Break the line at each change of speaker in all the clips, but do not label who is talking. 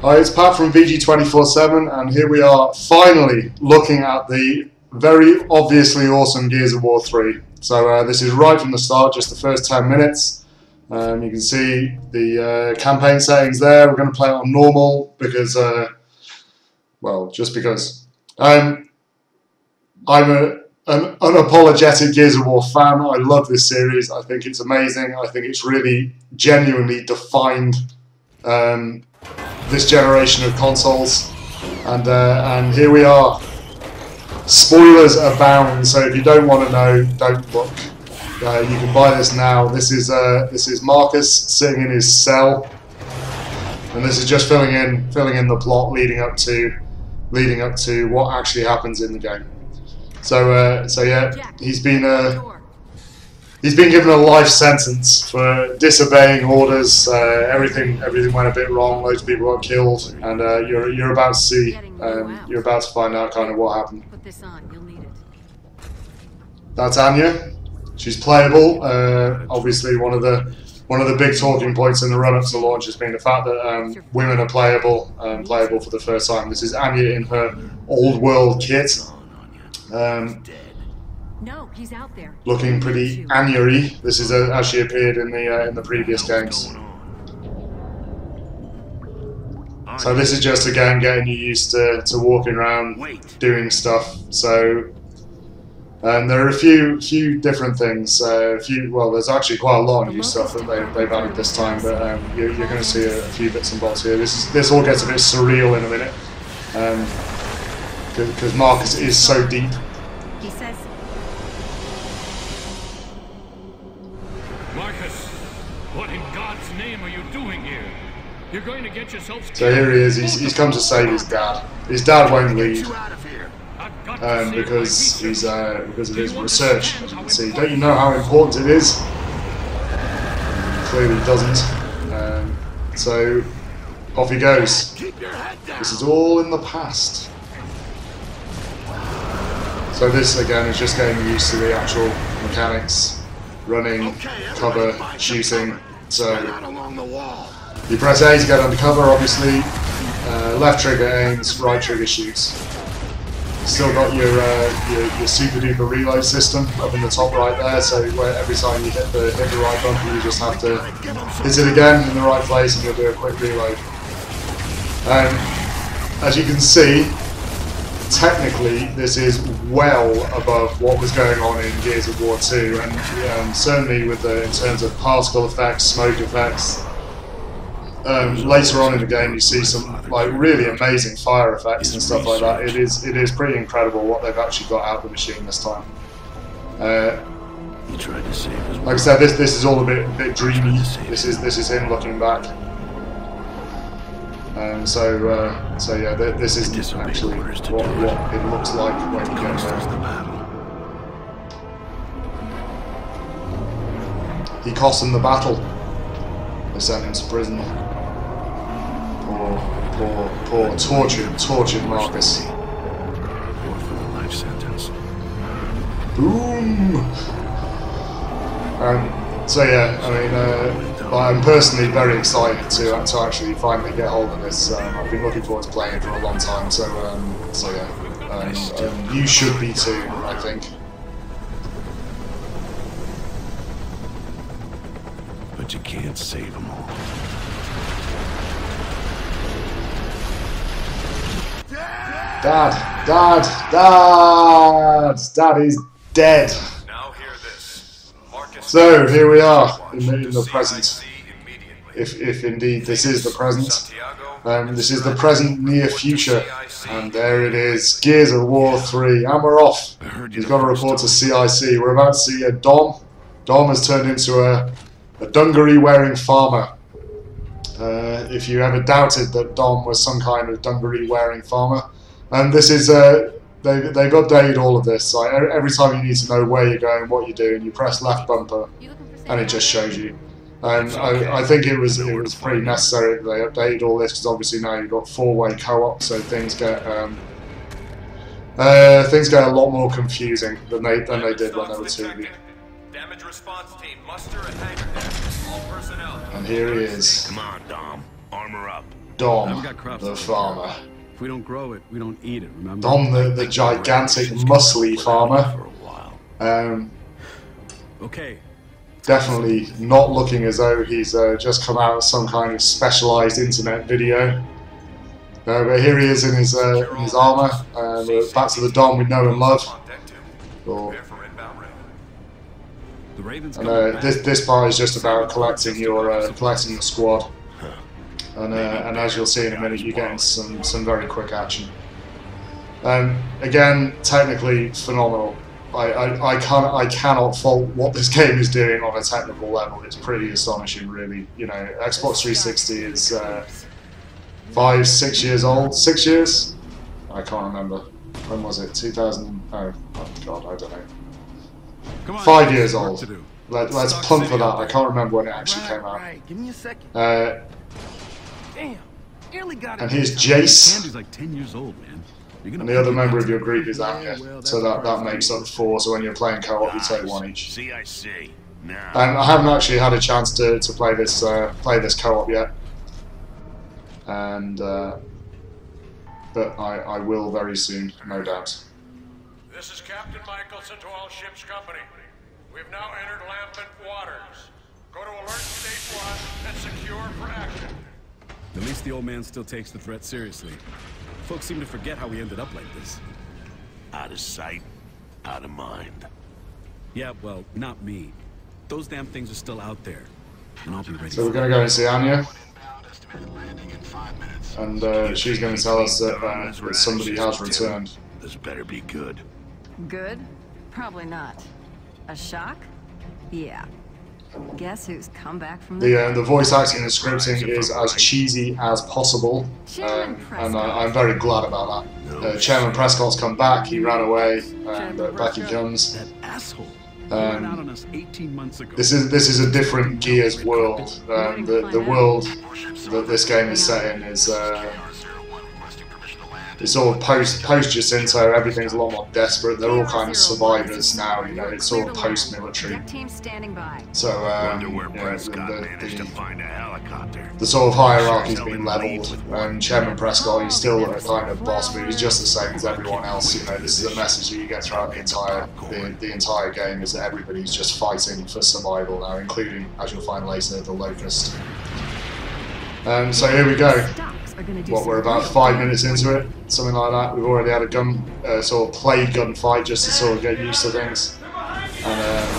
Hi, it's Pat from VG247, and here we are finally looking at the very obviously awesome Gears of War 3. So this is right from the start, just the first 10 minutes. You can see the campaign settings there. We're going to play it on normal because, well, just because. I'm an unapologetic Gears of War fan. I love this series. I think it's amazing. I think it's really genuinely defined this generation of consoles, and here we are. Spoilers abound, so if you don't want to know, don't look. You can buy this now. This is Marcus sitting in his cell, and this is just filling in the plot leading up to what actually happens in the game. So yeah, he's been given a life sentence for disobeying orders. Everything went a bit wrong. Loads of people got killed, and you're about to see. You're about to find out kind of what happened.
Put this on. You'll need it.
That's Anya. She's playable. Obviously, one of the big talking points in the run-up to launch has been the fact that women are playable for the first time. This is Anya in her old world kit.
No, he's out there.
Looking pretty Anya-y. This is actually appeared in the previous games. So this is just again getting you used to walking around, doing stuff. So there are a few different things. Well, there's actually quite a lot of new stuff that they've added this time. But you're going to see a few bits and bobs here. This all gets a bit surreal in a minute because Marcus is so deep.
He says.
Marcus, what in God's name are you doing here? You're going to get yourself.
So here he is. He's come to save his dad. His dad won't leave because of his research. As you can see, don't you know how important it is? Clearly doesn't. So off he goes. This is all in the past. So this again is just getting used to the actual mechanics, running, cover, shooting. So you press A to get under cover, obviously. Left trigger aims, right trigger shoots. Still got your super duper reload system up in the top right there. So where every time you hit the right bumper, you just have to hit it again in the right place, and you'll do a quick reload. As you can see, technically this is well above what was going on in Gears of War 2, and certainly with in terms of particle effects, smoke effects. Later on in the game you see some like really amazing fire effects and stuff like that. It is pretty incredible what they've actually got out of the machine this time. Like I said, this is all a bit dreamy. This is him looking back. So yeah, this isn't actually what it looks like when you get there. He cost him the battle. They sent him to prison. Poor, tortured Marcus.
Life sentence.
Boom! So yeah, I mean, I'm personally very excited to actually finally get hold of this. I've been looking forward to playing it for a long time, so yeah, you should be too, I think.
But you can't save them all.
Dad is dead.
Now hear this. Marcus,
So here we are in the present, if indeed this is the present. This is the present near future, and there it is, Gears of War 3, and we're off. He's got to report to CIC. We're about to see a Dom. Dom has turned into a dungaree-wearing farmer. If you ever doubted that Dom was some kind of dungaree-wearing farmer. And this is, they've updated all of this. So every time you need to know where you're going, what you're doing, you press left bumper, and it just shows you. And I think it was pretty necessary that they updated all this, because obviously now you've got 4-way co-op, so things get a lot more confusing than they did when they were 2D.
Damage response team, muster at hangar deck. All personnel.
And here he is.
Come on, Dom. Armor up.
Dom,
got crops
the
to take
farmer.
care of. If we don't grow it, we don't eat it, remember?
Dom, the gigantic, muscly farmer.
For a while.
Okay.
Definitely not looking as though he's just come out of some kind of specialised internet video. But here he is in his armour. Back to the Dom we know and love. Cool.
The Ravens
And this part is just about collecting your squad. And as you'll see in a minute, you're getting some very quick action. Again, technically phenomenal. I cannot fault what this game is doing on a technical level. It's pretty astonishing, really. You know, Xbox 360 is 5-6 years old. 6 years? I can't remember. When was it? 2000? Oh God, I don't know.
Come on,
5 years old.
to do.
Let's plump for that. I can't remember when it actually came out.
Right, give me a second.
Damn. Nearly got it.
And here's Jace.
Candy's like 10 years old, man. You're gonna
And the other member of your group is Anya, so that makes up 4. So when you're playing co-op, you take 1 each.
See, I see. Now.
I haven't actually had a chance to play this co-op yet, and but I will very soon, no doubt.
This is Captain Michelson to all ship's company. We've now entered lambent waters. Go to alert stage 1 and secure for action.
At least the old man still takes the threat seriously. Folks seem to forget how we ended up like this.
Out of sight, out of mind.
Yeah, well, not me. Those damn things are still out there. And I'll be ready.
So we're going to go and see Anya, and she's going to tell us that somebody has returned.
This better be good.
Good? Probably not. A shock? Yeah. Guess who's come back from
The voice acting and scripting is as cheesy as possible, and I'm very glad about that. Chairman Prescott's come back. He ran away, and back he comes.
That asshole. He ran out on us 18 months ago.
This is a different Gears world. The world that this game is set in is it's sort of post Jacinto. Everything's a lot more desperate. They're all kind of survivors now. You know, it's sort of post military. So
Wonder where
you know,
Prescott managed to find a helicopter.
the sort of hierarchy's been leveled. Chairman Prescott, he's still a kind of boss, but he's just the same as everyone else. You know, this is a message that you get throughout the entire game, is that everybody's just fighting for survival now, including, as you'll find later, the Locust. So here we go. What, we're about 5 minutes into it, something like that. We've already had a sort of play gunfight just to sort of get used to things, and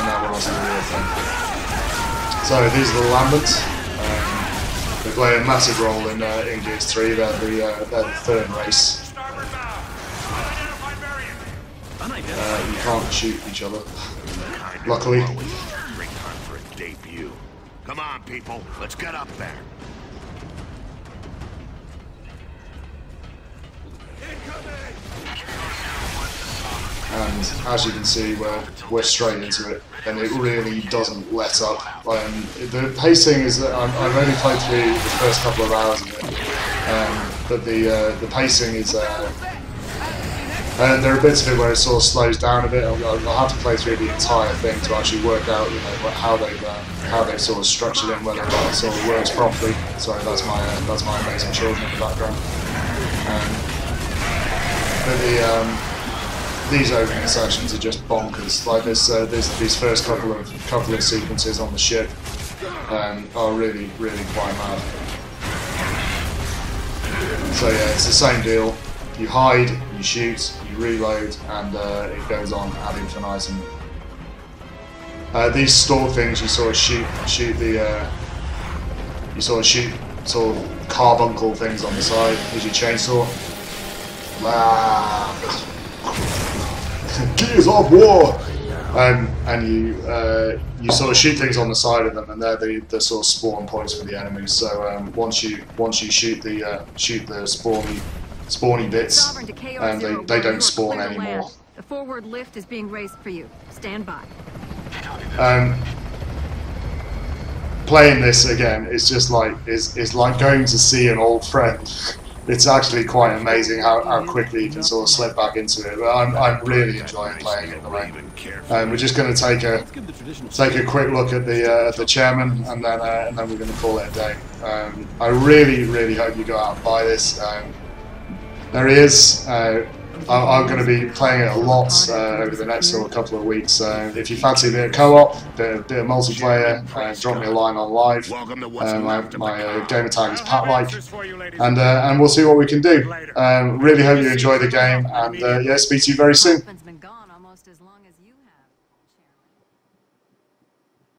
now we're on to the real thing. So these are the Lamberts. They play a massive role in Gears 3. They're the third race. You can't shoot each other, luckily.
Great time for a debut. Come on, people, let's get up there.
And as you can see, we're straight into it, and it really doesn't let up. The pacing is that I've only played through the first couple of hours of it, but the pacing is. There are bits of it where it sort of slows down a bit. I'll have to play through the entire thing to actually work out, you know, how they've sort of structured it, and whether it sort of works properly. Sorry, that's my amazing children in the background. These opening sections are just bonkers. Like these first couple of sequences on the ship are really quite mad. So yeah, it's the same deal. You hide, you shoot, you reload, and it goes on ad infinitum. These store things, you sort of shoot sort of carbuncle things on the side with your chainsaw. Gears of War! And you sort of shoot things on the side of them, and they're the sort of spawn points for the enemies. So once you shoot the spawny bits, they don't spawn anymore.
The forward lift is being raised for you. Stand by. Playing this again is just like is like going to see an old friend.
it's actually quite amazing how quickly you can sort of slip back into it. But I'm really enjoying playing it at the moment. We're just going to take a quick look at the chairman, and then we're going to call it a day. I really hope you go out and buy this. There he is. I'm going to be playing it a lot over the next sort of couple of weeks. If you fancy a bit of co-op, bit of multiplayer, drop me a line on live. My gamer tag is PatLike, and we'll see what we can do. Really hope you enjoy the game, and yeah, speak to you very soon.